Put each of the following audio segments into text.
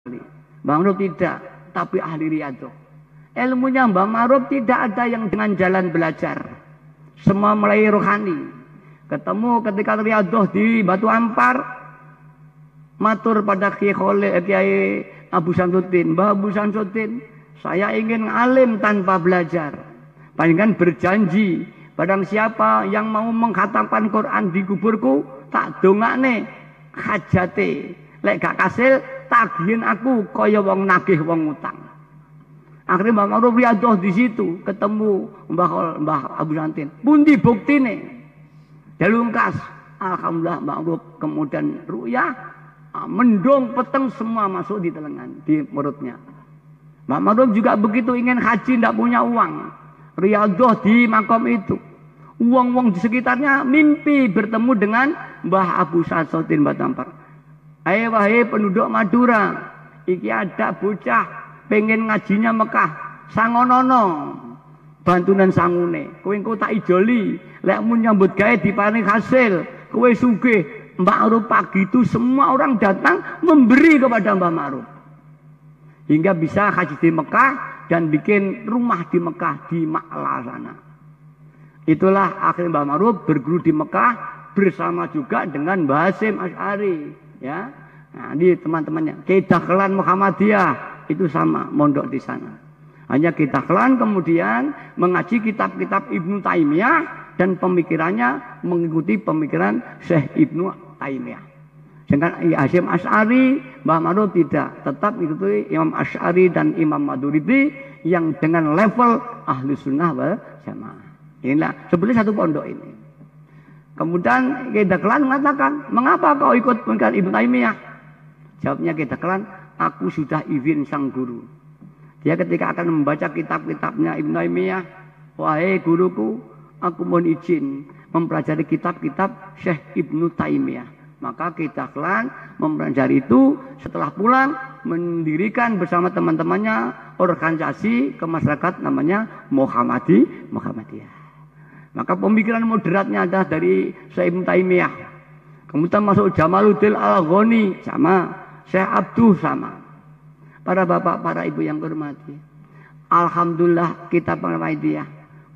Mbah Ma'ruf tidak, tapi ahli riyadhah. Ilmunya Mbah Ma'ruf tidak ada yang dengan jalan belajar. Semua mulai rohani. Ketemu ketika riyadhah di Batu Ampar, matur pada Kiai Abu Samsuddin, Mbah Abu Samsuddin, saya ingin alim tanpa belajar. Panjenengan berjanji, barang siapa yang mau mengkhatamkan Quran di kuburku, tak dongakne hajate. Lek gak kasil, tagihin aku kaya wong nagih wong utang. Akhirnya Mbah Ma'ruf riyadhah di situ, ketemu Mbah Abu Samsuddin. Pundi buktine? Dalungkas. Alhamdulillah Mbah Ma'ruf kemudian ru'yah, mendong peteng semua masuk di telengan, di perutnya. Mbah Ma'ruf juga begitu, ingin haji tidak punya uang. Riyadhah di makom itu. Uang-uang di sekitarnya mimpi bertemu dengan Mbah Abu Samsuddin Batu Ampar. Ayo wahai penduduk Madura, iki ada bocah pengen ngajinya Mekah, sangonono bantunan sangune, kowe engko tak ijoli, lek mun nyambut gawe diparing hasil, kowe sugih. Mbah Ma'ruf pagi itu semua orang datang memberi kepada Mbah Ma'ruf, hingga bisa haji di Mekah dan bikin rumah di Mekah di Ma'la sana. Itulah akhirnya Mbah Ma'ruf berguru di Mekah bersama juga dengan Mbah Hasyim Asy'ari. Ya, nah, ini teman-temannya. Kiai Dahlan Muhammadiyah itu sama mondok di sana. Hanya Kiai Dahlan kemudian mengaji kitab-kitab Ibnu Taimiyah dan pemikirannya mengikuti pemikiran Syekh Ibnu Taimiyah. Sedangkan Hasyim Asy'ari, Mbah Ma'ruf tidak, tetap mengikuti Imam Asy'ari dan Imam Maturidi yang dengan level ahli sunnah wal jamaah. Inilah sebenarnya satu pondok ini. Kemudian Kiai Dahlan mengatakan, mengapa kau ikut pemikiran Ibnu Taimiyah? Jawabnya Kiai Dahlan, aku sudah izin sang guru. Dia ketika akan membaca kitab-kitabnya Ibnu Taimiyah, wahai guruku, aku mohon izin mempelajari kitab-kitab Syekh Ibnu Taimiyah. Maka Kiai Dahlan mempelajari itu, setelah pulang mendirikan bersama teman-temannya organisasi kemasyarakatan namanya Muhammadiyah. Maka pemikiran moderatnya adalah dari Syekh Ibnu Taimiyah. Kemudian masuk Jamaluddin Al-Ghani sama, Syekh Abduh sama. Para bapak, para ibu yang hormati, alhamdulillah kita Muhammadiyah,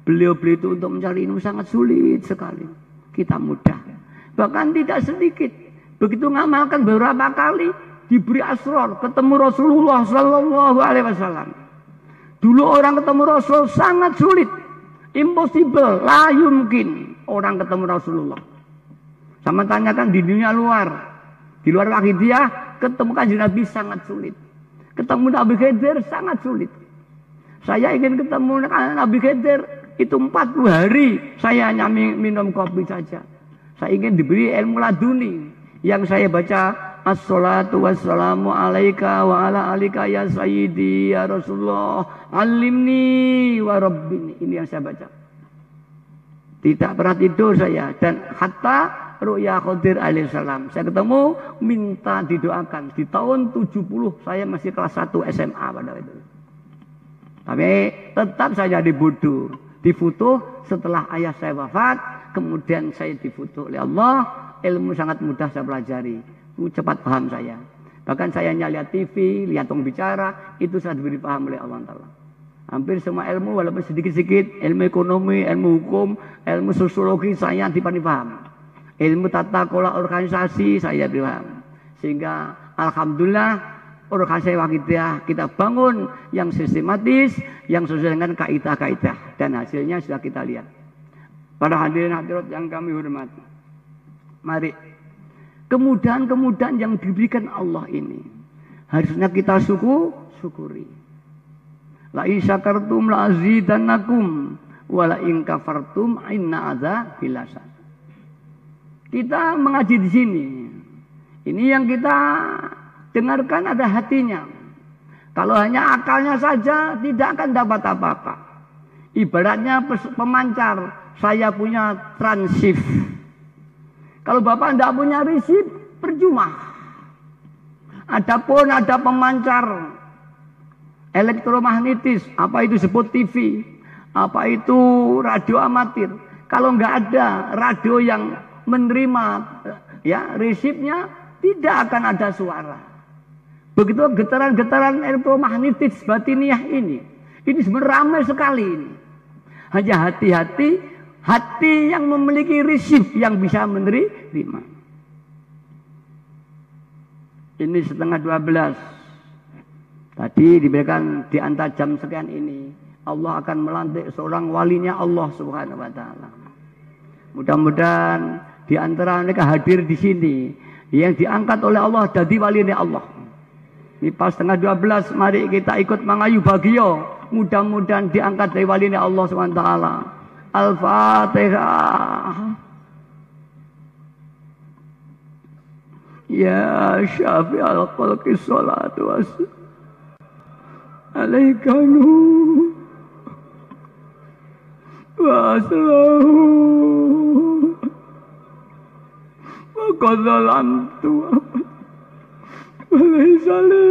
beliau-beliau itu untuk mencari ilmu sangat sulit sekali. Kita mudah, bahkan tidak sedikit. Begitu ngamalkan beberapa kali diberi asrar, ketemu Rasulullah Sallallahu Alaihi Wasallam. Dulu orang ketemu Rasul sangat sulit. Impossible, la yumkin orang ketemu Rasulullah. Sama tanyakan di dunia luar, di luar Wahidiyah, ketemu Kanjeng Nabi sangat sulit. Ketemu Nabi Khidir sangat sulit. Saya ingin ketemu Nabi Khidir itu 40 hari, saya hanya minum kopi saja. Saya ingin diberi ilmu laduni yang saya baca, as-salatu wassalamu alaika wa ala alika ya sayyidi ya Rasulullah alimni wa rabbini. Ini yang saya baca. Tidak pernah tidur saya. Dan hatta ru'ya Khidir alaihissalam, saya ketemu minta didoakan. Di tahun 70 saya masih kelas 1 SMA pada itu. Tapi tetap saya dibutuh, difutuh setelah ayah saya wafat. Kemudian saya difutuh oleh Allah. Ilmu sangat mudah saya pelajari, cepat paham saya. Bahkan saya hanya lihat TV, lihat orang bicara, itu saya diberi paham oleh Allah Ta'ala. Hampir semua ilmu walaupun sedikit-sedikit, ilmu ekonomi, ilmu hukum, ilmu sosiologi saya dipahami paham. Ilmu tata kelola organisasi saya paham. Sehingga alhamdulillah organisasi Wahidiyah kita bangun yang sistematis, yang sesuai dengan kaidah-kaidah, dan hasilnya sudah kita lihat. Para hadirin hadirat yang kami hormati, mari kemudahan-kemudahan yang diberikan Allah ini harusnya kita syukuri. La in syakartum la azidannakum wa la in kafartum inna adzabi lasyadid. Kita mengaji di sini. Ini yang kita dengarkan ada hatinya. Kalau hanya akalnya saja tidak akan dapat apa-apa. Ibaratnya pemancar, saya punya transif. Kalau Bapak tidak punya risip, percuma. Adapun ada pemancar elektromagnetis, apa itu sebut TV, apa itu radio amatir. Kalau nggak ada radio yang menerima ya resipnya, tidak akan ada suara. Begitu getaran-getaran elektromagnetis batiniah ini sebenarnya ramai sekali ini. Hanya hati-hati, hati yang memiliki risif yang bisa menerima. Ini 11:30. Tadi diberikan di antara jam sekian ini, Allah akan melantik seorang walinya Allah Subhanahu wa taala. Mudah-mudahan di antara mereka hadir di sini yang diangkat oleh Allah jadi walinya Allah. Ini pas 11:30, mari kita ikut mengayu bagio. Mudah-mudahan diangkat dari walinya Allah Subhanahu wa taala. Al-Fatihah. Ya syafi'al khalqi sholatu wassalam alaika nuh wa salahu wa qad zalamtu wa laysa li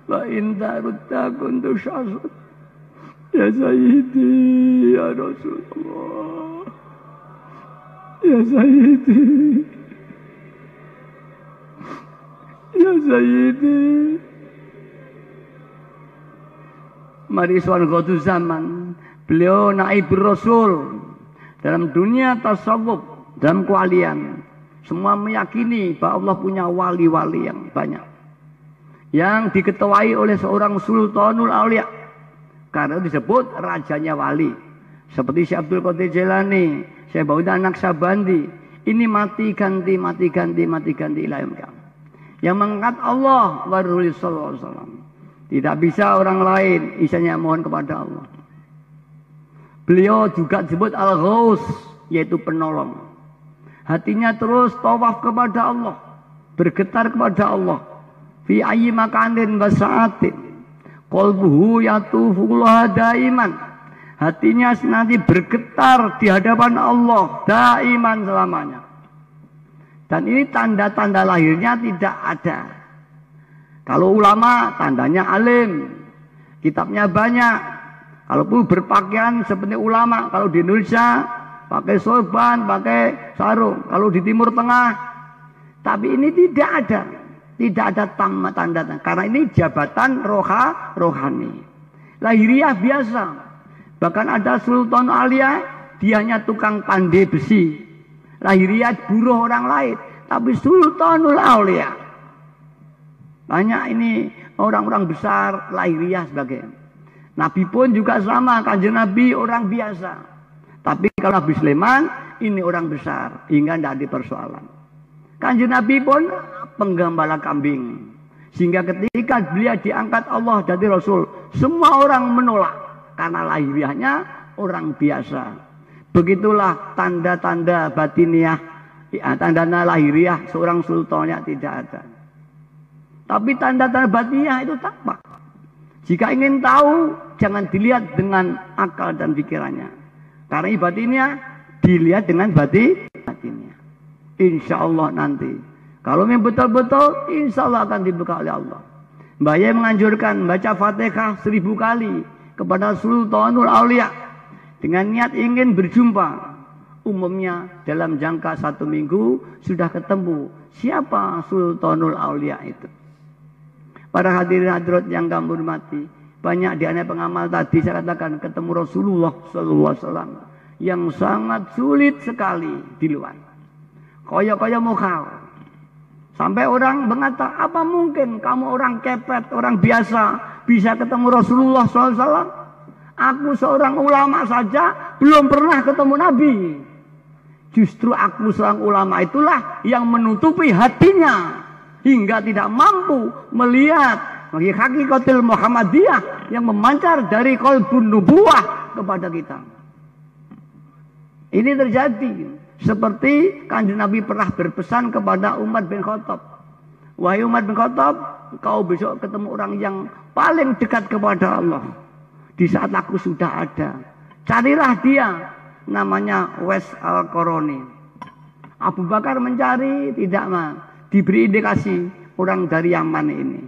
wa in tarudda kuntu syasad ya sayyidi ya Rasulullah ya sayyidi ya sayyidi. Mari suatu zaman beliau naib Rasul dalam dunia tasawuf, dalam kealian semua meyakini bahwa Allah punya wali-wali yang banyak yang diketuai oleh seorang Sultanul Aulia karena disebut rajanya wali seperti Syekh Abdul Qadir Jailani, Syekh Bauda Naqsyabandi. Ini mati ganti ilah yang mengangkat Allah wa Rasulullah sallallahu alaihi wasallam. Tidak bisa orang lain, isanya mohon kepada Allah. Beliau juga disebut Al-Ghaus, yaitu penolong. Hatinya terus tawaf kepada Allah, bergetar kepada Allah. Fi ayyi makanin wa sa'atin qalbuhu yatufullah daiman. Hatinya nanti bergetar di hadapan Allah daiman selamanya. Dan ini tanda-tanda lahirnya tidak ada. Kalau ulama tandanya alim, kitabnya banyak. Kalau pun berpakaian seperti ulama, kalau di Indonesia pakai sorban, pakai sarung. Kalau di Timur Tengah, tapi ini tidak ada. Tidak ada tanda-tanda. Karena ini jabatan rohani. Lahiriah biasa. Bahkan ada Sultan Aulia, dia hanya tukang pandai besi. Lahiriah buruh orang lain. Tapi Sultanul Aulia. Banyak ini orang-orang besar lahiriah sebagai. Nabi pun juga sama. Kanjeng Nabi orang biasa. Tapi kalau Nabi Sulaiman ini orang besar. Hingga tidak ada persoalan. Kanjeng Nabi pun penggembala kambing. Sehingga ketika beliau diangkat Allah jadi Rasul. Semua orang menolak. Karena lahiriahnya orang biasa. Begitulah tanda-tanda batiniah, tanda-tanda lahiriah seorang sultannya tidak ada. Tapi tanda-tanda batiniah itu tampak. Jika ingin tahu, jangan dilihat dengan akal dan pikirannya. Karena batiniah dilihat dengan batiniah. Insya Allah nanti. Kalau memang betul-betul, insya Allah akan dibuka oleh Allah. Mbak Yai menganjurkan baca Fatihah 1000 kali kepada Sultanul Aulia. Dengan niat ingin berjumpa. Umumnya dalam jangka 1 minggu sudah ketemu siapa Sultanul Aulia itu. Para hadirin hadirat yang kami hormati, banyak di antara pengamal tadi saya katakan ketemu Rasulullah sallallahu alaihi wasallam yang sangat sulit sekali di luar. Kaya-kaya mukhal. Sampai orang mengata, apa mungkin kamu orang kepet, orang biasa bisa ketemu Rasulullah sallallahu alaihi wasallam? Aku seorang ulama saja belum pernah ketemu Nabi. Justru aku seorang ulama itulah yang menutupi hatinya hingga tidak mampu melihat hakikatul Muhammadiyah yang memancar dari qalbun nubuwah kepada kita. Ini terjadi seperti Kanjeng Nabi pernah berpesan kepada Umar bin Khattab. Wahai Umar bin Khattab, kau besok ketemu orang yang paling dekat kepada Allah. Di saat aku sudah ada, carilah dia, namanya Wes Al-Qarani. Abu Bakar mencari, tidak diberi indikasi orang dari Yaman ini.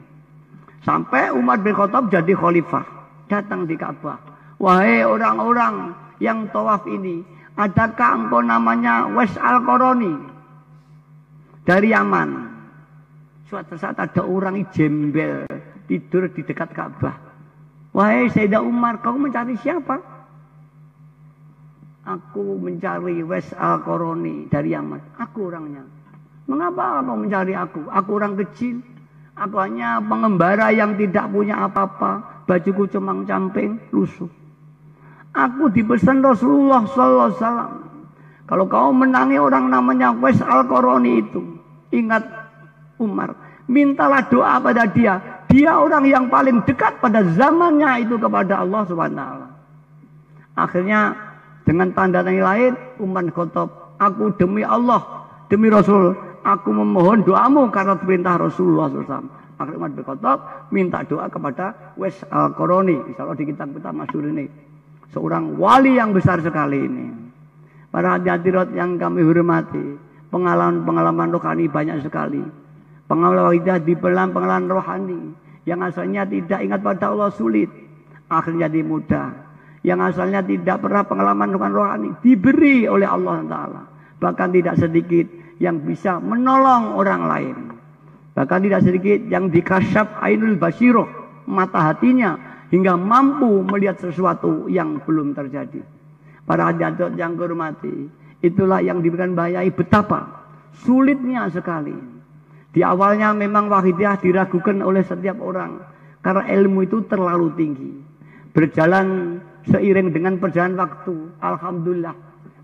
Sampai Umar bin Khattab jadi khalifah, datang di Ka'bah. Wahai orang-orang yang tawaf ini, adakah engkau namanya Wes Al-Qarani dari Yaman? Suatu saat ada orang jembel tidur di dekat Ka'bah. Wahai Sayyidah Umar, kau mencari siapa? Aku mencari Wes Al-Qarani dari Yaman. Aku orangnya. Mengapa kau mencari aku? Aku orang kecil. Aku hanya pengembara yang tidak punya apa-apa. Bajuku comang-camping, lusuh. Aku dipesan Rasulullah sallallahu alaihi wasallam. Kalau kau menangi orang namanya Wes Al-Qarani itu, ingat Umar, mintalah doa pada dia. Dia orang yang paling dekat pada zamannya itu kepada Allah Subhanahu wa taala. Akhirnya dengan tanda lain, Umar Khattab, aku demi Allah, demi Rasul, aku memohon doamu karena perintah Rasulullah SAW. Akhirnya Umar bin Khattab minta doa kepada Wes Al-Qarani. Insya Allah di kitab-kitab masyhur ini. Seorang wali yang besar sekali ini. Para hadirat yang kami hormati, pengalaman-pengalaman rohani banyak sekali. Pengalaman kita di pengalaman rohani yang asalnya tidak ingat pada Allah sulit, akhirnya jadi mudah. Yang asalnya tidak pernah pengalaman rohani diberi oleh Allah Taala. Bahkan tidak sedikit yang bisa menolong orang lain. Bahkan tidak sedikit yang dikasyaf ainul basiroh, mata hatinya, hingga mampu melihat sesuatu yang belum terjadi. Para hadirat yang hormati, itulah yang diberikan bayai betapa sulitnya sekali. Di awalnya memang wahidiyah diragukan oleh setiap orang karena ilmu itu terlalu tinggi. Berjalan seiring dengan perjalanan waktu, alhamdulillah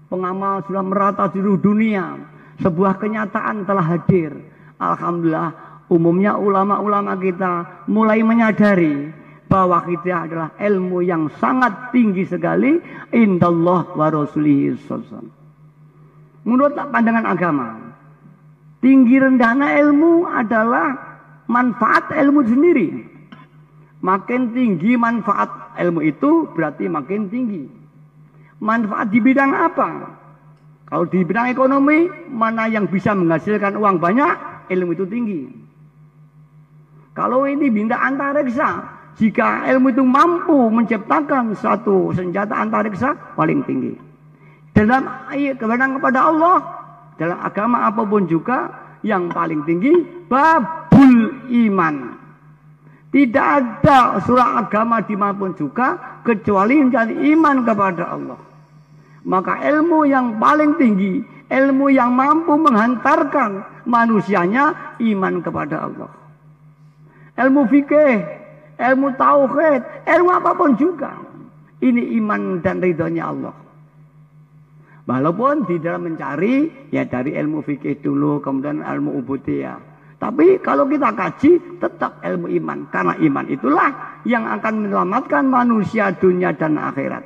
pengamal sudah merata di seluruh dunia. Sebuah kenyataan telah hadir. Alhamdulillah, umumnya ulama-ulama kita mulai menyadari bahwa wahidiyah adalah ilmu yang sangat tinggi sekali indallah wa rasulihi sallallahu. Menurut pandangan agama, tinggi rendahnya ilmu adalah manfaat ilmu sendiri. Makin tinggi manfaat ilmu itu berarti makin tinggi. Manfaat di bidang apa? Kalau di bidang ekonomi, mana yang bisa menghasilkan uang banyak, ilmu itu tinggi. Kalau ini bidang antariksa, jika ilmu itu mampu menciptakan suatu senjata antariksa, paling tinggi. Dalam kebenaran kepada Allah, dalam agama apapun juga, yang paling tinggi babul iman. Tidak ada surah agama dimanapun juga kecuali menjadi iman kepada Allah. Maka ilmu yang paling tinggi, ilmu yang mampu menghantarkan manusianya iman kepada Allah. Ilmu fikih, ilmu tauhid, ilmu apapun juga, ini iman dan ridhonya Allah. Walaupun di dalam mencari, ya dari ilmu fikih dulu, kemudian ilmu ubudiyah. Tapi kalau kita kaji, tetap ilmu iman. Karena iman itulah yang akan menyelamatkan manusia dunia dan akhirat.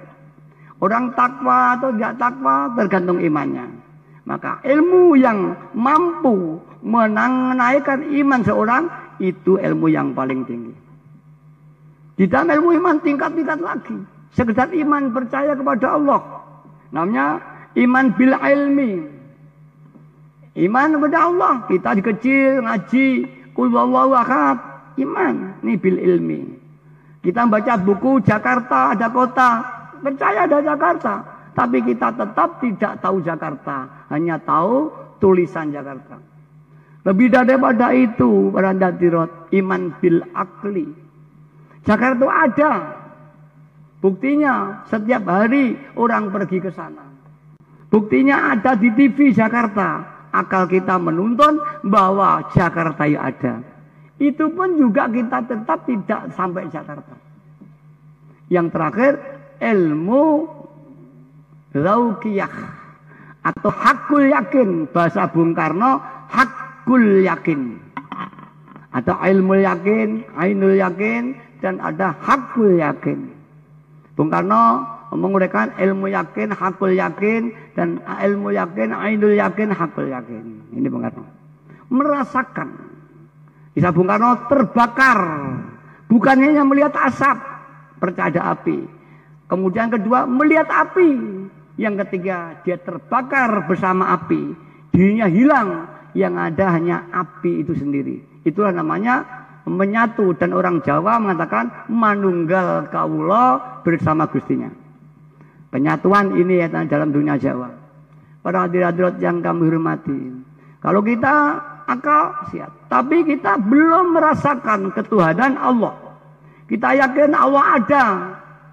Orang takwa atau tidak takwa tergantung imannya. Maka ilmu yang mampu menaikkan iman seorang, itu ilmu yang paling tinggi. Di dalam ilmu iman tingkat-tingkat lagi. Sekedar iman percaya kepada Allah. Namanya iman bil ilmi. Iman kepada Allah. Kita di kecil ngaji qul huwallahu ahad. Iman. Ini bil ilmi. Kita baca buku Jakarta ada kota. Percaya ada Jakarta. Tapi kita tetap tidak tahu Jakarta. Hanya tahu tulisan Jakarta. Lebih daripada itu para hadirat, iman bil akli. Jakarta ada. Buktinya setiap hari orang pergi ke sana. Buktinya ada di TV Jakarta. Akal kita menuntun bahwa Jakarta ada. Itu pun juga kita tetap tidak sampai Jakarta. Yang terakhir, ilmu Rauqiyah atau hakul yakin. Bahasa Bung Karno, hakul yakin. Ada ilmu yakin, ainul yakin, dan ada hakul yakin. Bung Karno menguraikan ilmu yakin, hakul yakin, dan ilmu yakin, ainul yakin, hakul yakin. Ini Bung Karno. Merasakan. Bisa Bung Karno terbakar. Bukan hanya melihat asap, percaya ada api. Kemudian kedua, melihat api. Yang ketiga, dia terbakar bersama api. Dirinya hilang. Yang ada hanya api itu sendiri. Itulah namanya menyatu. Dan orang Jawa mengatakan manunggal kawula bersama Gustinya. Penyatuan ini ya dalam dunia Jawa. Para hadirat yang kami hormati. Kalau kita akal siap. Tapi kita belum merasakan ketuhanan Allah. Kita yakin Allah ada,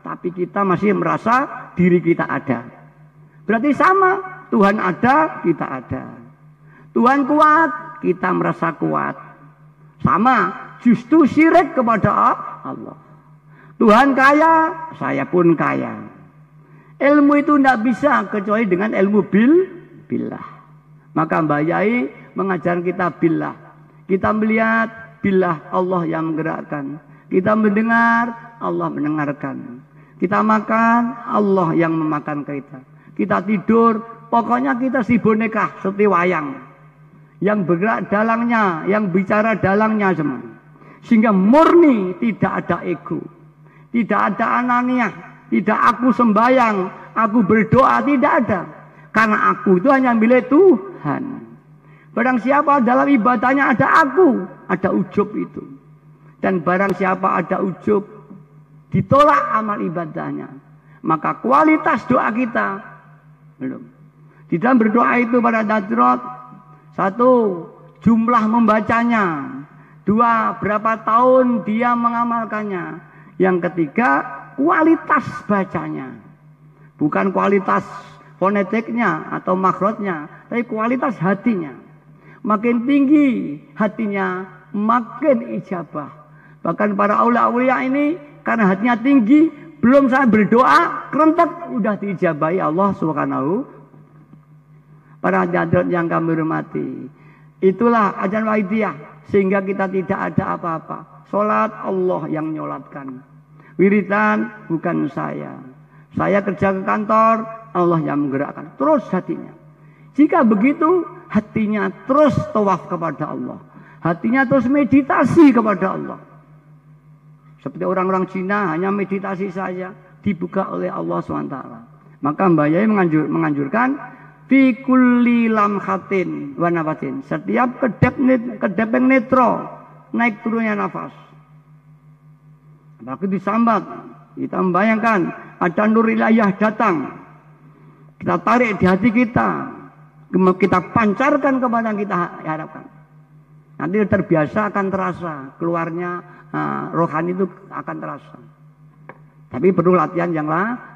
tapi kita masih merasa diri kita ada. Berarti sama, Tuhan ada, kita ada. Tuhan kuat, kita merasa kuat. Sama, justru syirik kepada Allah. Tuhan kaya, saya pun kaya. Ilmu itu tidak bisa kecuali dengan ilmu billah. Maka Mbah Yai mengajar kita billah. Kita melihat billah, Allah yang menggerakkan. Kita mendengar, Allah mendengarkan. Kita makan, Allah yang memakan kita. Kita tidur, pokoknya kita si boneka, seperti wayang. Yang bergerak dalangnya, yang bicara dalangnya semua. Sehingga murni, tidak ada ego. Tidak ada ananiah. Tidak aku sembayang, aku berdoa, tidak ada. Karena aku itu hanya milik Tuhan. Barang siapa dalam ibadahnya ada aku, ada ujub itu. Dan barang siapa ada ujub, ditolak amal ibadahnya. Maka kualitas doa kita belum. Di dalam berdoa itu pada darurat, satu, jumlah membacanya. Dua, berapa tahun dia mengamalkannya. Yang ketiga, kualitas bacanya. Bukan kualitas fonetiknya atau makhrajnya, tapi kualitas hatinya. Makin tinggi hatinya, makin ijabah. Bahkan para aulia-aulia ini karena hatinya tinggi, belum saya berdoa, kerentek udah diijabahi Allah Subhanahu. Para hadirin yang kami hormati, itulah ajaran Wahidiyah, sehingga kita tidak ada apa-apa. Salat Allah yang nyolatkan. Wiridan bukan saya. Saya kerja ke kantor, Allah yang menggerakkan. Terus hatinya. Jika begitu, hatinya terus tawaf kepada Allah. Hatinya terus meditasi kepada Allah. Seperti orang-orang Cina hanya meditasi saja, dibuka oleh Allah SWT. Maka Mbah Yai menganjurkan fi kulli lamhatin wa nafatin. Setiap kedep netro, naik turunnya nafas. Begitu disambat, kita membayangkan ada nur ilahiyah datang. Kita tarik di hati kita pancarkan kepada yang kita harapkan. Nanti terbiasa akan terasa keluarnya rohani itu akan terasa. Tapi perlu latihan yang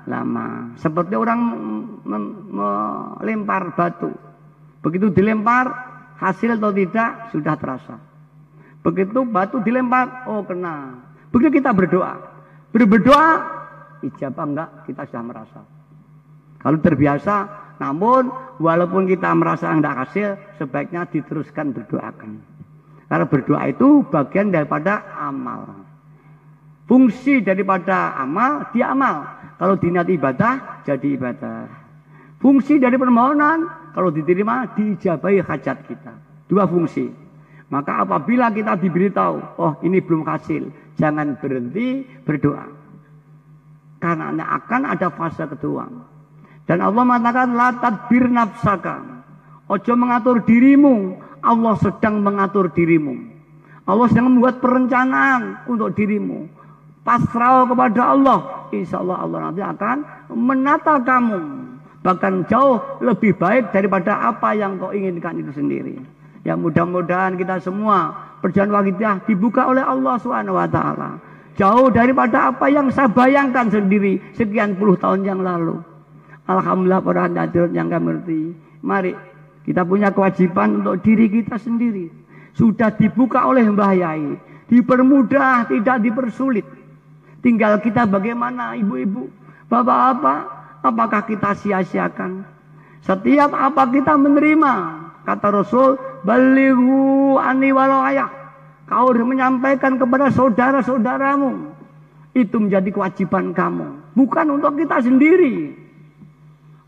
lama. Seperti orang melempar batu. Begitu dilempar, hasil atau tidak sudah terasa. Begitu batu dilempar, oh kena. Begitu kita berdoa. Berdoa, ijabah enggak, kita sudah merasa. Kalau terbiasa, namun walaupun kita merasa enggak hasil, sebaiknya diteruskan berdoakan. Karena berdoa itu bagian daripada amal. Fungsi daripada amal, dia amal. Kalau diniat ibadah, jadi ibadah. Fungsi dari permohonan, kalau diterima, diijabahi hajat kita. Dua fungsi. Maka apabila kita diberitahu, oh ini belum hasil, jangan berhenti berdoa. Karena akan ada fase kedua. Dan Allah mengatakan, la tadbir nafsaka. Ojo mengatur dirimu, Allah sedang mengatur dirimu. Allah sedang membuat perencanaan untuk dirimu. Pasrah kepada Allah, insya Allah Allah nanti akan menata kamu. Bahkan jauh lebih baik daripada apa yang kau inginkan itu sendiri. Ya mudah-mudahan kita semua perjalanan Wahidiyah dibuka oleh Allah SWT. Jauh daripada apa yang saya bayangkan sendiri sekian puluh tahun yang lalu. Alhamdulillah para hadirin yang kami mengerti. Mari kita punya kewajiban untuk diri kita sendiri. Sudah dibuka oleh Mbah Yai. Dipermudah, tidak dipersulit. Tinggal kita bagaimana ibu-ibu, bapak-bapak, apakah kita sia-siakan? Setiap apa kita menerima, kata Rasul, balighu anni walau ayah. Kau harus menyampaikan kepada saudara-saudaramu. Itu menjadi kewajiban kamu, bukan untuk kita sendiri.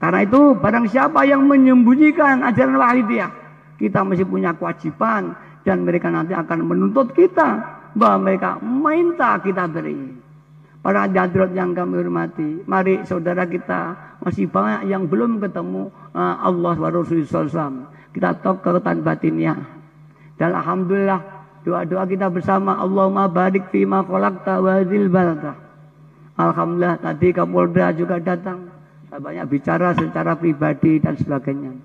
Karena itu barang siapa yang menyembunyikan ajaran Wahidiyah, kita masih punya kewajiban dan mereka nanti akan menuntut kita bahwa mereka minta kita beri. Para hadirat yang kami hormati, mari saudara kita masih banyak yang belum ketemu Allah wa Rasulullah SAW. Kita kekuatan batinnya. Dan alhamdulillah doa-doa kita bersama, Allahumma barik fima khalaqta wa dzil balada. Alhamdulillah tadi Kapolda juga datang. Saya banyak bicara secara pribadi dan sebagainya.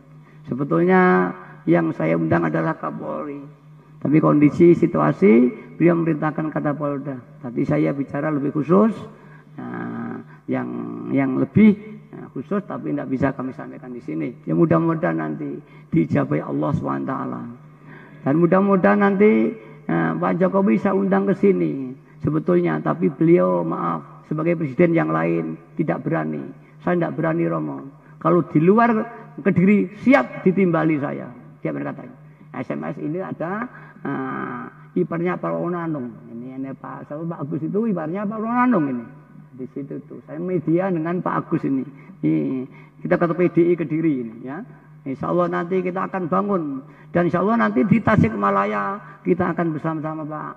Sebetulnya yang saya undang adalah Kapolri. Tapi kondisi situasi beliau memerintahkan Kapolda. Tadi saya bicara lebih khusus, yang lebih khusus tapi tidak bisa kami sampaikan di sini. Ya mudah-mudahan nanti dijabai Allah SWT. Dan mudah-mudahan nanti Pak Jokowi saya undang ke sini sebetulnya, tapi beliau maaf sebagai presiden yang lain tidak berani. Saya tidak berani Romo. Kalau di luar Kediri siap ditimbali saya. Siap berkata. SMS ini ada iparnya Pak Ronanung. Ini Pak Agus itu iparnya Pak Ronanung ini. Di situ tuh saya media dengan Pak Agus ini. Kita kata PDI Kediri ini ya. Insya Allah nanti kita akan bangun dan insya Allah nanti di Tasikmalaya kita akan bersama-sama Pak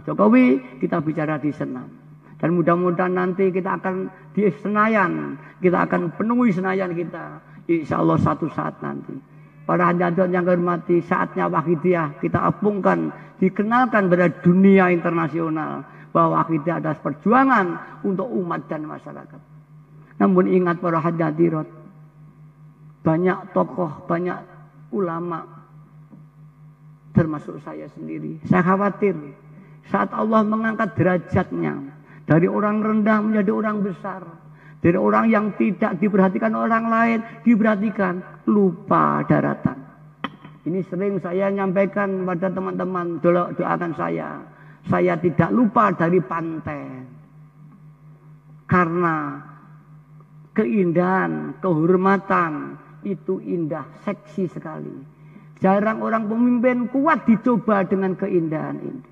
Jokowi kita bicara di Senam. Dan mudah-mudahan nanti kita akan di Senayan, kita akan penuhi Senayan kita. Insya Allah satu saat nanti. Para hadirin yang hormati, saatnya Wahidiyah kita apungkan, dikenalkan pada dunia internasional bahwa Wahidiyah adalah perjuangan untuk umat dan masyarakat. Namun ingat para hadirin, banyak tokoh, banyak ulama, termasuk saya sendiri. Saya khawatir saat Allah mengangkat derajatnya dari orang rendah menjadi orang besar, dari orang yang tidak diperhatikan orang lain, diperhatikan, lupa daratan. Ini sering saya nyampaikan pada teman-teman, doakan saya. Saya tidak lupa dari pantai. Karena keindahan, kehormatan, itu indah, seksi sekali. Jarang orang pemimpin kuat dicoba dengan keindahan ini.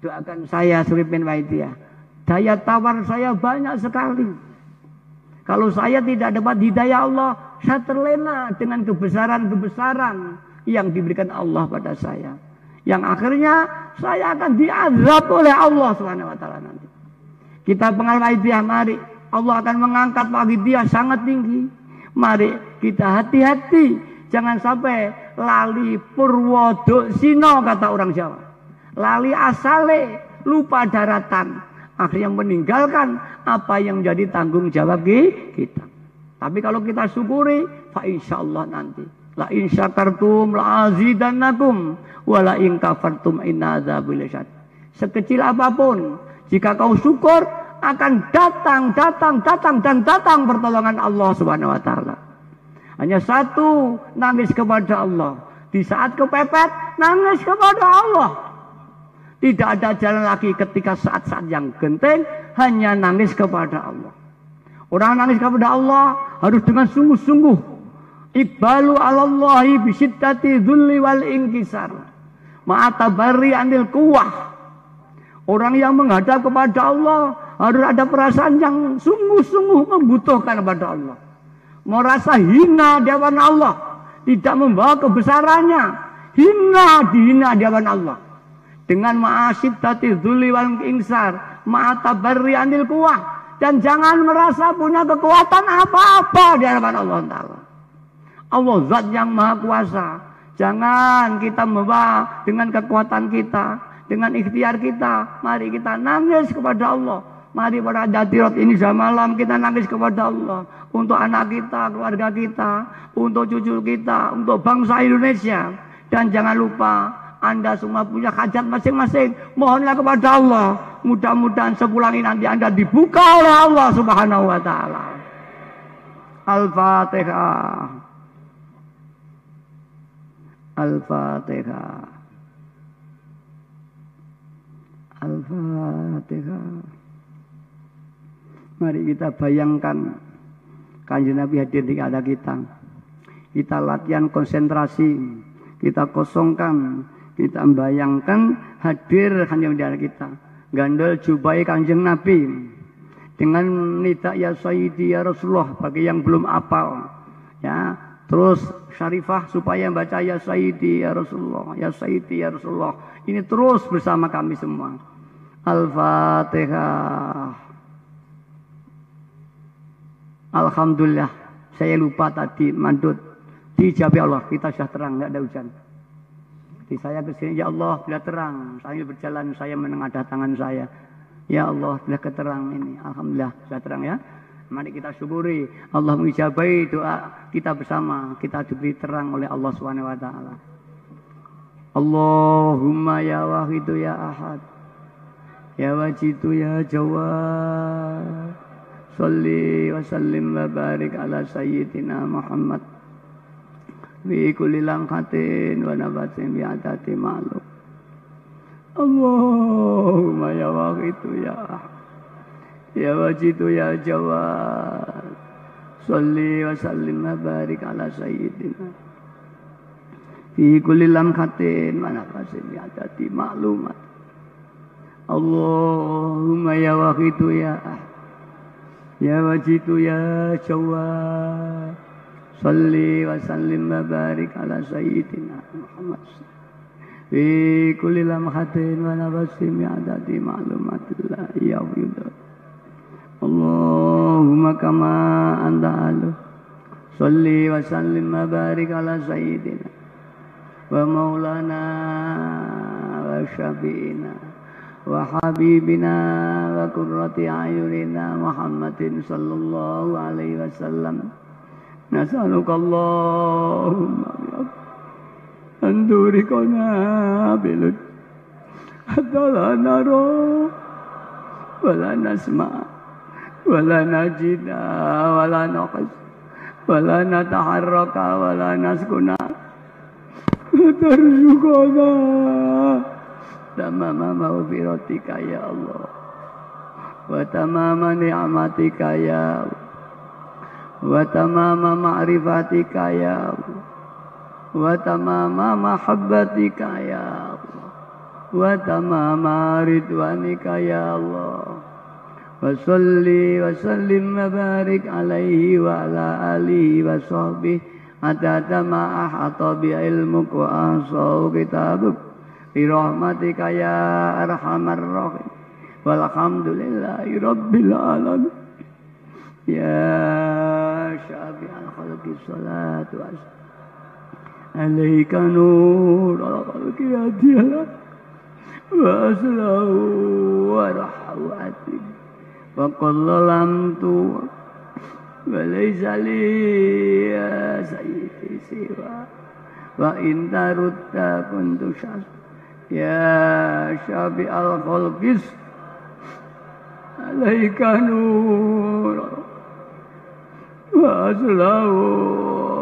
Doakan saya Suripin Wahidiyah. Daya tawar saya banyak sekali. Kalau saya tidak dapat hidayah Allah, saya terlena dengan kebesaran-kebesaran yang diberikan Allah pada saya. Yang akhirnya saya akan diazab oleh Allah SWT nanti. Kita pengal Wahidiyah, mari. Allah akan mengangkat Wahidiyah sangat tinggi. Mari kita hati-hati. Jangan sampai lali purwodo sino kata orang Jawa. Lali asale, lupa daratan. Akhirnya meninggalkan apa yang menjadi tanggung jawab kita. Tapi kalau kita syukuri, fa insyaallah nanti. La in syakartum la azidannakum wa la in kafartum inna adzabil syadid. Sekecil apapun, jika kau syukur akan datang pertolongan Allah Subhanahu wa taala. Hanya satu, nangis kepada Allah. Di saat kepepet, nangis kepada Allah. Tidak ada jalan lagi ketika saat-saat yang genting, hanya nangis kepada Allah. Orang nangis kepada Allah harus dengan sungguh-sungguh. Iqbalu alallahi bisyiddati dzulli wal inkisar. Ma'atabarri anil quwwah. Orang yang menghadap kepada Allah harus ada perasaan yang sungguh-sungguh membutuhkan kepada Allah. Merasa hina di hadapan Allah, tidak membawa kebesarannya, dihina di hadapan Allah. Dengan ma'asyiddati dzulli wal inkisar, ma'atabarri anil quwwah, dan jangan merasa punya kekuatan apa-apa di hadapan Allah Ta'ala. Allah zat yang maha kuasa. Jangan kita membawa dengan kekuatan kita, dengan ikhtiar kita. Mari kita nangis kepada Allah. Mari para hadirat ini jam malam kita nangis kepada Allah. Untuk anak kita, keluarga kita, untuk cucu kita, untuk bangsa Indonesia. Dan jangan lupa, Anda semua punya hajat masing-masing. Mohonlah kepada Allah. Mudah-mudahan sepulang ini nanti Anda dibuka oleh Allah Subhanahu wa ta'ala. Al-Fatihah. Al-Fatihah. Al-Fatihah. Mari kita bayangkan Kanjeng Nabi hadir di ada kita. Kita latihan konsentrasi. Kita kosongkan. Kita bayangkan hadir Kanjeng Nabi kita. Gandol jubai Kanjeng Nabi. Dengan nida ya Sayyidi ya Rasulullah. Bagi yang belum apal. Ya. Terus syarifah supaya baca ya Sayyidi ya Rasulullah. Ya Sayyidi ya Rasulullah. Ini terus bersama kami semua. Al-Fatihah. Alhamdulillah. Saya lupa tadi mandut. Dijawab Allah. Kita sudah terang. Tidak ada hujan. Di saya kesini. Ya Allah. Bila terang. Sambil berjalan. Saya menengadah tangan saya. Ya Allah. Bila keterang ini. Alhamdulillah. Sudah terang ya. Mari kita syukuri Allah mengijabahi doa kita bersama. Kita diberi terang oleh Allah Subhanahu wa taala. Allahumma ya wahidu ya ahad, ya wajidu ya jawad, sholli wa sallim wa barik ala sayyidina Muhammad bi kulli lamhatin wa nabatin bi adati ma'lum. Allahumma ya wahidu ya ahad, ya wajidu ya jawad, sholli wa sallim wa barik ala sayyidina fi kulli lamhatin wa nafasin bi adati ma'lumat. Allahumma ya wahidu ya ahad, ya wajidu ya jawad, sholli wa sallim wa barik ala sayyidina Muhammad fi kulli lamhatin wa nafasin bi adati ma'lumatillah ya wahidu. Allahumma kama anta alu, sholli wa sallim wa barik ala sayyidina wa maulana wa syafi'ina wa habibina wa qurrati ayunina Muhammadin sallallahu alaihi wasallam. Nas'aluka Allahumma an turikana bilud hatta la nara wa la nasma' wa la najida wa la naqis wa la nataharraka wa la naskuna tarzuqana tamama maghfiratika ya Allah wa tamama ni'matika ya Allah wa tamama ma'rifatika ya Allah wa tamama mahabbatika ya Allah wa tamama ridwanika ya Allah wa salli wa sallim wa barik alaihi wa ala alihi wa sahbihi adada ma ahata bi ilmuk wa ahsau kitabuk bi rahmatika ya arhamar rahim walhamdulillahi rabbil alamin. Ya syafi'al khalqi salatu alaika nur al khalqi adiyala wa aslahu wa rahawati wa qallalamtu walaysa li ya sayyidi siwa wa in tarudda kuntu syas ya syafi'al khalqis alaika nur wa aslahu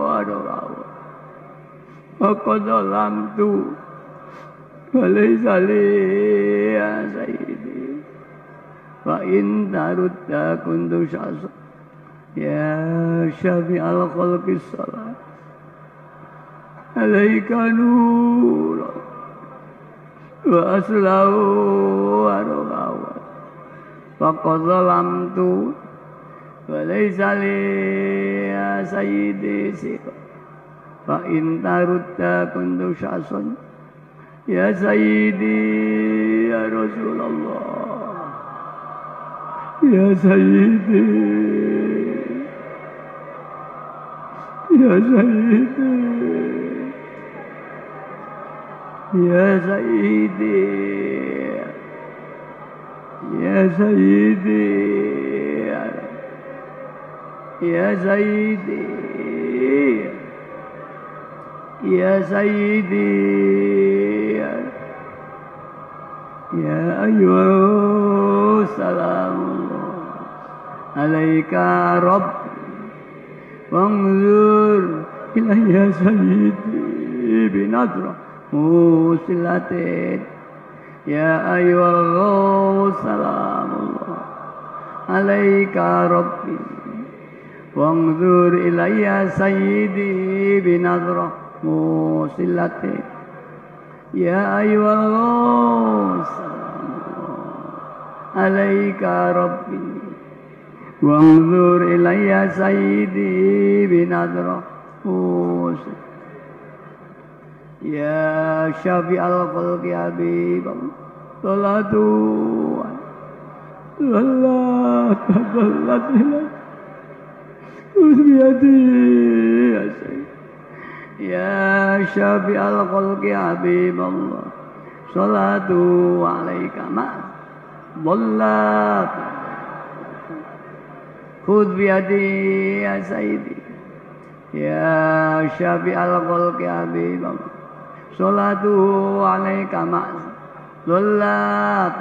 wa rahawati wa qadalamtu walaysa li ya sayyidi wa in tarudda kuntu syas ya syafi'al khalqis salat alaika nur wa aslahu wa rahawat wa qadzalamtu wa laysa li ya sayyidi siqa fa in tarudda kuntu syasan ya sayyidi ya Rasulullah ya sayyidi ya sayyidi ya sayyidi ya sayyidi ya sayyidi ya sayyidi ya ayyuhas salamullah alaika rabb wanzur ilayya sayyidi binadra musilatin ya ayyuhal salamullah alaika rabbi wanzur ilayya sayyidi binadra musilatin ya ayyuhal salamullah alaika rabbi wanzur ilayya sayyidi binadra musilatin ya syafi'al khalqi habib salatu Allah taballat ila usbiyati ya syafi'al khalqi habib Allah salatu alaika ma dhallat khudh biyadi ya sayyidi ya syafi'al khalqi habibam salatu alaika ma's dollat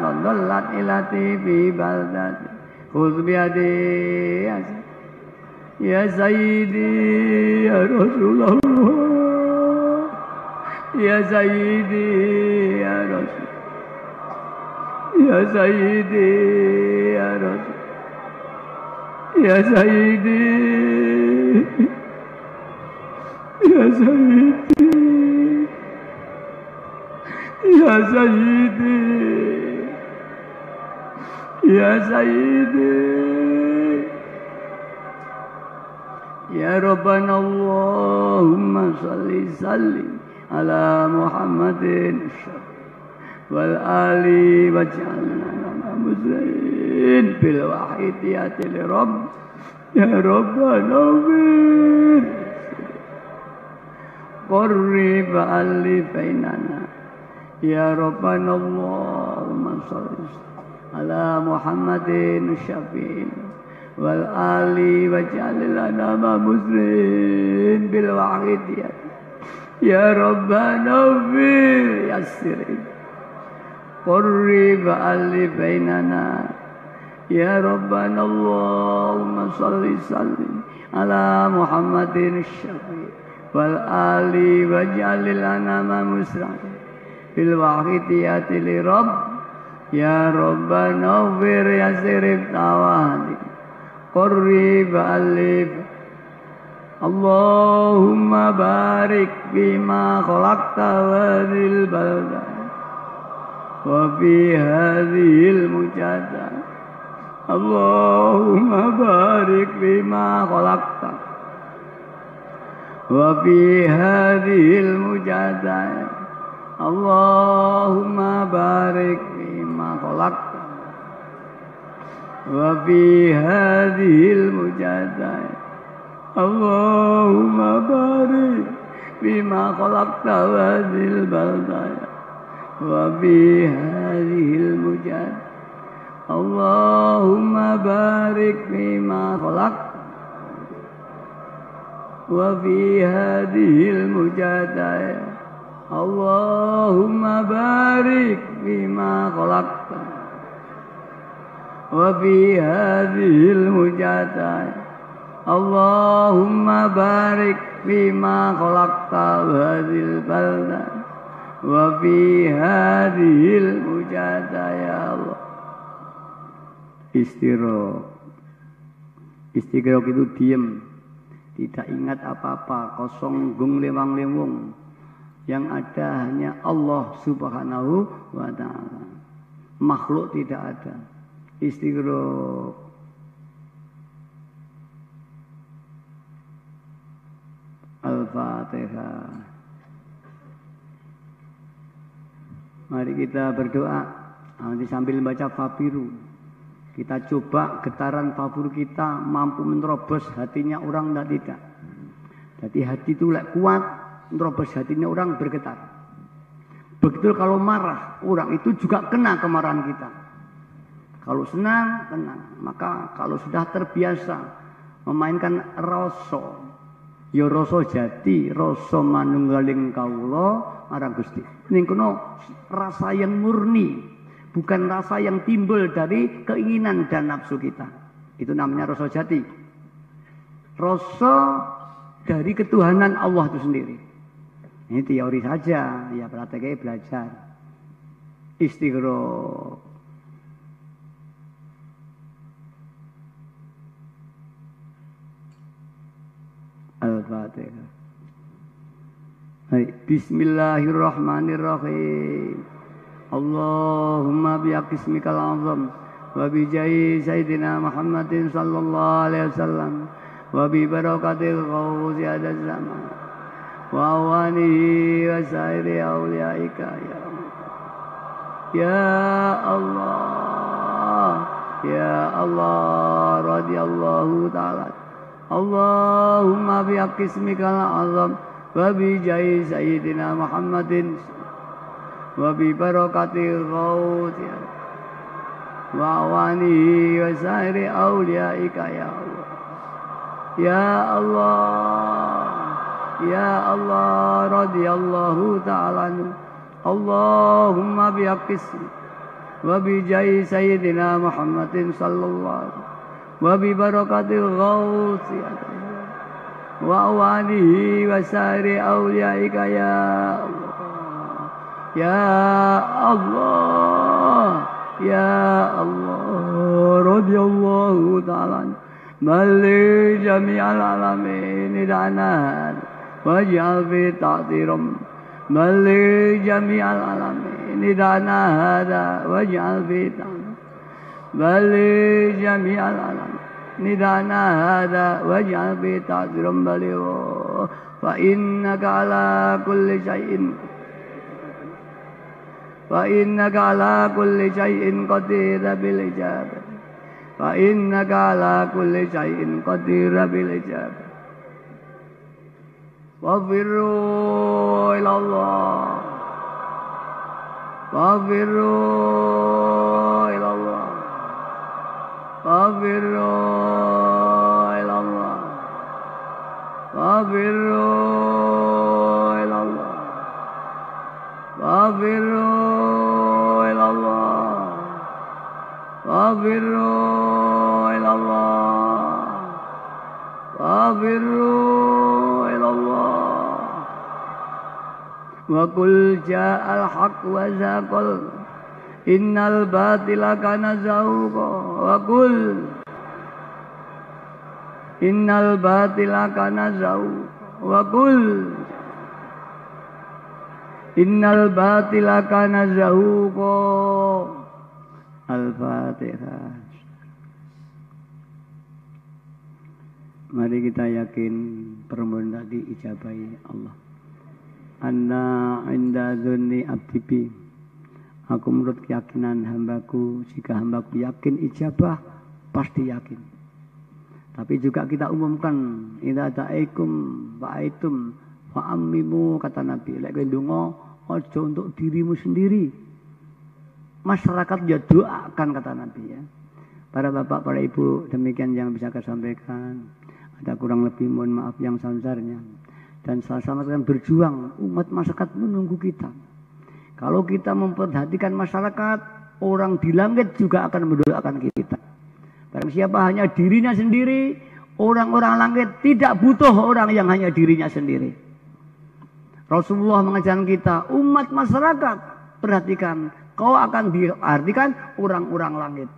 ilati fi baldati khudh biyadi ya sayyidi ya rasulullah ya sayyidi ya rasul ya sayyidi ya rasul ya sayyidi ya sayyidi ya sayyidi ya sayyidi ya rabbana allahumma salli sallim ala muhammadin wal ali waj'alna muslimin bil wahidiyati li rabb ya rabbana bir qurrib ali bainana ya rabbana allahumma salli ala muhammadin syafi'in wal ali waj'alna muslimin bil wahidiyati ya rabbana bir yassir قرب ألف بيننا يا ربنا اللهم صل وسلم على محمد الشفيع والآل واجعل الأنام مسرعا بالواحدية لرب يا ربنا اغفر يسر التوالي قرب ألف اللهم بارك فيما خلقت هذه البلدة وفي هذه المجادلة اللهم بارك فيما خلقت وفي هذه المجادلة اللهم بارك فيما خلقت وفي هذه المجادلة اللهم بارك فيما خلقت هذه البلدة وفي هذه المجادلة اللهم بارك فيما خلقت وفي هذه المجادلة اللهم بارك فيما خلقت وفي هذه المجادلة اللهم بارك فيما خلقت وهذه البلدة وفي هذه المجادلة يا الله. Istighraq itu diam, tidak ingat apa-apa, kosong gung lewang-lewung. Yang ada hanya Allah Subhanahu wa ta'ala. Makhluk tidak ada. Istighraq. Al-Fatihah. Mari kita berdoa. Nanti sambil baca Fafiru, kita coba getaran Fafiru kita mampu menerobos hatinya orang tidak. Jadi hati itu kuat, menerobos hatinya orang bergetar. Begitu kalau marah, orang itu juga kena kemarahan kita. Kalau senang, kena. Maka kalau sudah terbiasa memainkan rasa, ya rasa jati, rasa manunggaling kawula marang Gusti. Ning kono rasa yang murni, bukan rasa yang timbul dari keinginan dan nafsu kita. Itu namanya rasa jati. Rasa dari ketuhanan Allah itu sendiri. Ini teori saja, ya prakteknya belajar. Istighraq. Al-Fatihah. Bismillahirrahmanirrahim. Allahumma biaqismikal azam wa bijahi sayyidina Muhammadin sallallahu alaihi wasallam wa bi barakatil ghawzi ada zaman wa awanihi wa sairi awliyaika ya Allah ya Allah radhiyallahu ta'ala. Allahumma biaqismikal azam wa bijahi sayyidina Muhammadin wa bi barakatil ghawzi wa awanihi wa sairi awliyaika ya Allah Ya Allah, Ya Allah, radhiyallahu ta'ala anhu. Allahumma bihaqqis wa bi jahi sayyidina Muhammadin sallallahu alaihi wasallam wa bi barakatil ghausi wa awanihi wa sari awliyaika ya Allah. Ya Allah, Ya Allah, radhiyallahu ta'ala anhu. Mali jami'al alamin idanan waj'al fi ta'zirum mali jami'al alamin idana hada waj'al fi ta'zirum mali jami'al alamin idana hada waj'al fi ta'zirum bali fa innaka ala kulli syai'in fa innaka ala kulli syai'in qadir bil ijabah fa innaka ala kulli syai'in qadir bil ijabah wafirru ilallah wafirru ilallah wafirru ilallah wafirru ilallah wafirru ilallah wafirru ilallah wafirru ilallah wa qul ja'al haqq wa zaqal innal batila kana zahuqa wa qul innal batila kana zahuqa wa qul innal batila kana zahuqa. Al-Fatihah. Mari kita yakin permohonan tadi ijabahi Allah. Anna inda dzunni abdi. Aku menurut keyakinan hambaku, jika hambaku yakin ijabah, pasti yakin. Tapi juga kita umumkan, idza ta'aikum fa'aitum fa'ammimu, kata Nabi. Lek kowe ndonga aja untuk dirimu sendiri. Masyarakat ya doakan, kata Nabi ya. Para bapak, para ibu, demikian yang bisa saya sampaikan. Ada kurang lebih mohon maaf yang sebesarnya. Dan sama-sama kan berjuang, umat masyarakat menunggu kita. Kalau kita memperhatikan masyarakat, orang di langit juga akan mendoakan kita. Barang siapa hanya dirinya sendiri, orang-orang langit tidak butuh orang yang hanya dirinya sendiri. Rasulullah mengajarkan kita, umat masyarakat, perhatikan, kau akan diartikan orang-orang langit.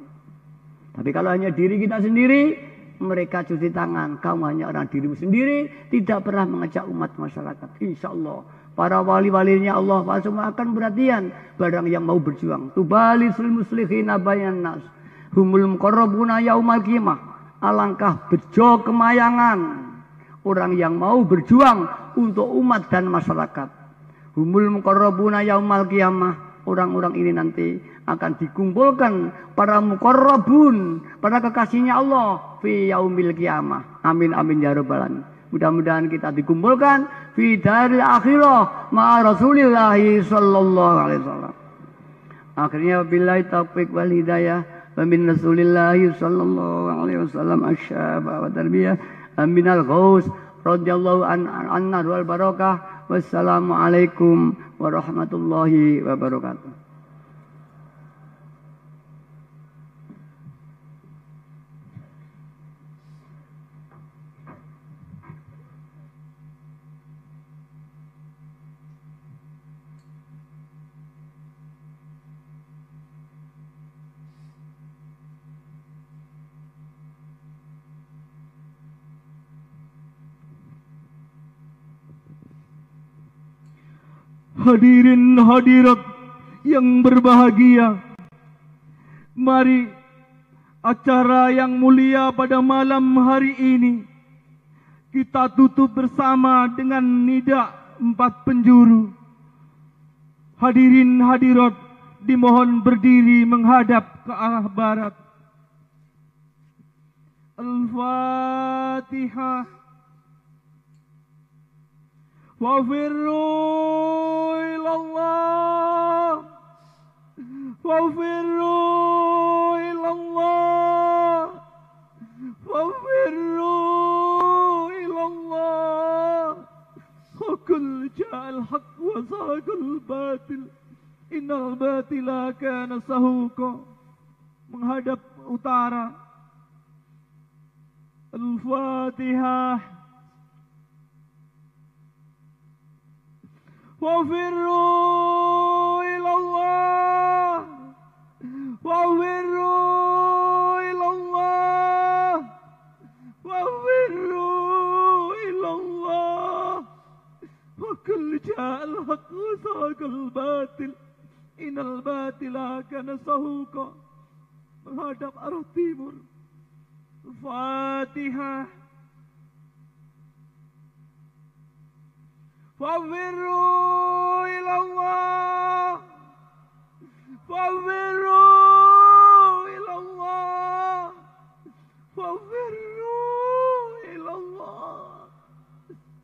Tapi kalau hanya diri kita sendiri, mereka cuci tangan. Kamu hanya orang dirimu sendiri, tidak pernah mengajak umat masyarakat. Insya Allah, para wali-walinya Allah semua akan perhatian. Barang yang mau berjuang. Tubalisul muslihina bayan nas. Humul muqarrabuna yaumal qiyamah. Alangkah bejo kemayangan orang yang mau berjuang untuk umat dan masyarakat. Humul muqarrabuna yaumal qiyamah. Orang-orang ini nanti akan dikumpulkan para muqarrabun, para kekasihnya Allah fi yaumil qiyamah. Amin amin ya rabbal alamin. Mudah-mudahan kita dikumpulkan fi daril akhirah ma Rasulillah sallallahu alaihi wasallam. Akhirnya billahi taufiq wal hidayah wa min Rasulillah sallallahu alaihi wasallam asyaba wa tarbiyah aminal ghaus radhiyallahu anna wal barakah. Wassalamualaikum warahmatullahi wabarakatuh. Hadirin hadirat yang berbahagia, mari acara yang mulia pada malam hari ini kita tutup bersama dengan nida 4 penjuru. Hadirin hadirat dimohon berdiri menghadap ke arah barat. Al-Fatihah. Wafirru ilallah, wafirru ilallah, wafirru وقل جاء الحق وزهق الباطل innal batila kana zahuqa. Menghadap utara. Al-Fatihah. Wafirru ilallah. Wafirru ilallah. Wafirru ilallah. Wa kul ja'al haqq wa zahaqal batil innal batila kana zahuqa. Menghadap arah timur. Al-Fatihah. Fawwirru ilallah. Fawwirru ilallah. Fawwirru ilallah.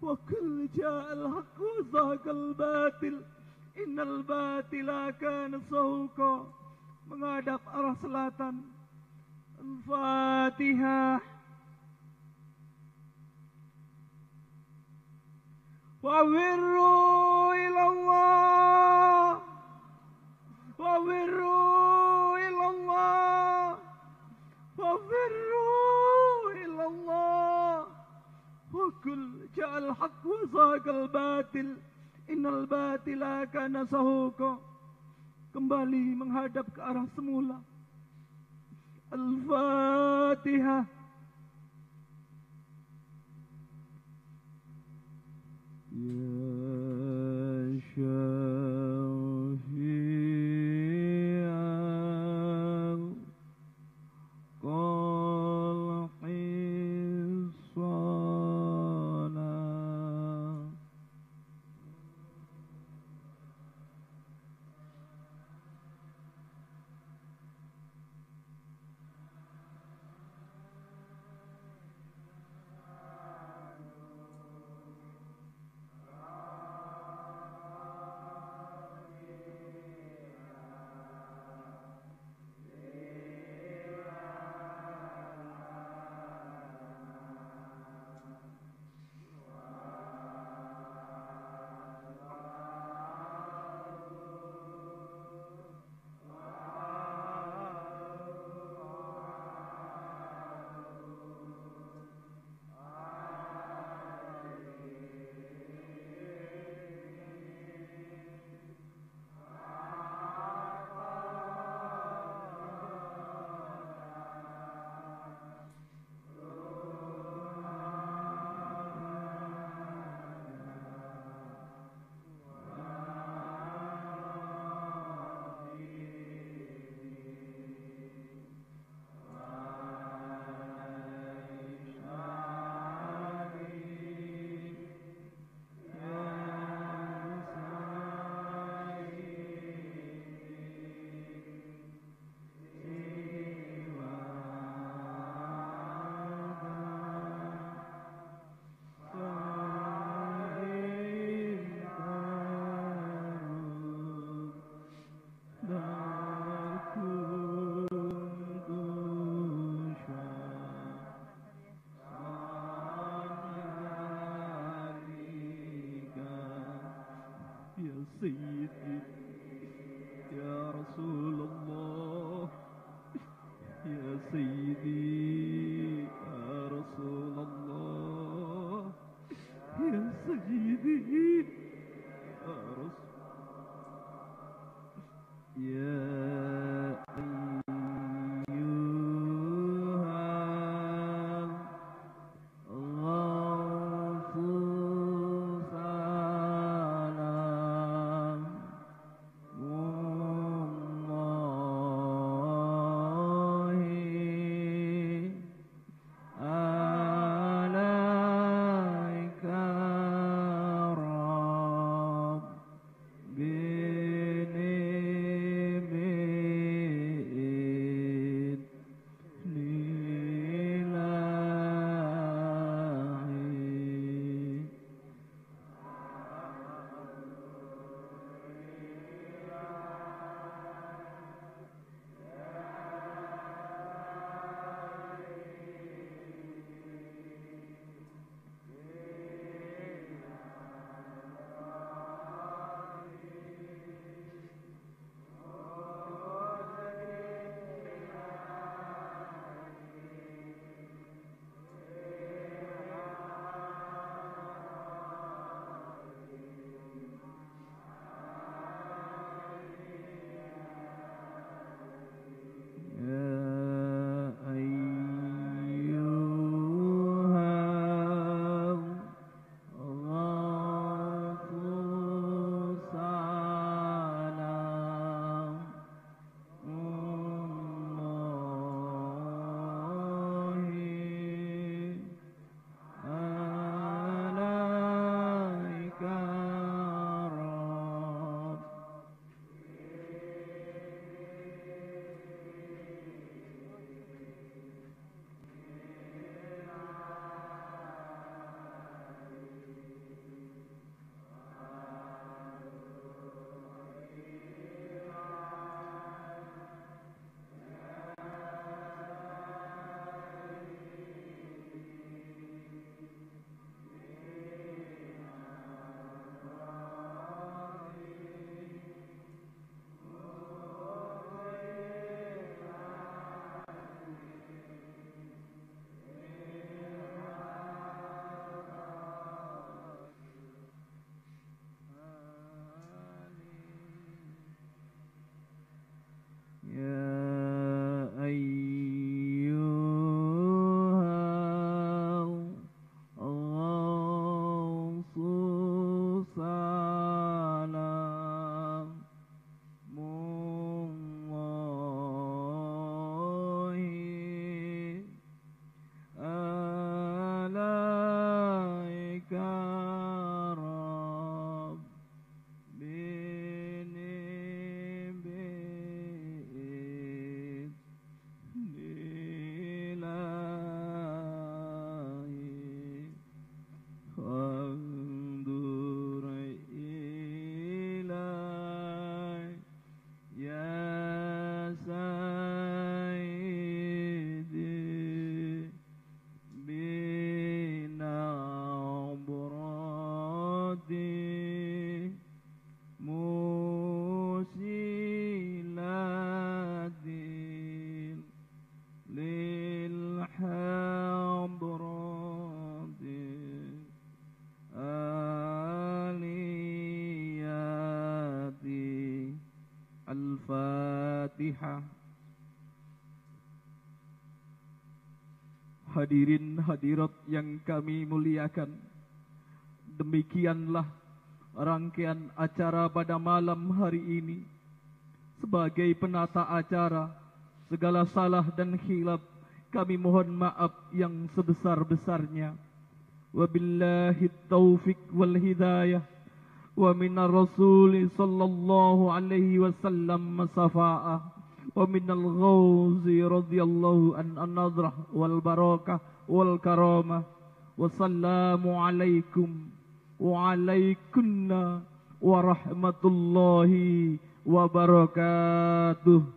Wa kul ja'al haqq wa zahaqal batil innal batila kana zahuqa. Menghadap arah selatan. Al-Fatihah. Wawirru ilallah. Wawirru ilallah. Wawirru ilallah. Wakul ja'al haqq wa zahaqal batil innal batila kana zahuqa. Kembali menghadap ke arah semula. Al-Fatihah. Ya Syafi'al Qalqis Salam. Al-Fatihah. Hadirin hadirat yang kami muliakan, demikianlah rangkaian acara pada malam hari ini. Sebagai penata acara, segala salah dan khilaf kami mohon maaf yang sebesar-besarnya. Wabillahi taufiq wal hidayah. Wa minar rasul sallallahu alaihi wasallam masafa'ah. Wa minal ghawzi radhiyallahu an-nadrah wal barakah wal karamah. Wassalamu alaikum wa alaikunna wa rahmatullahi wabarakatuh.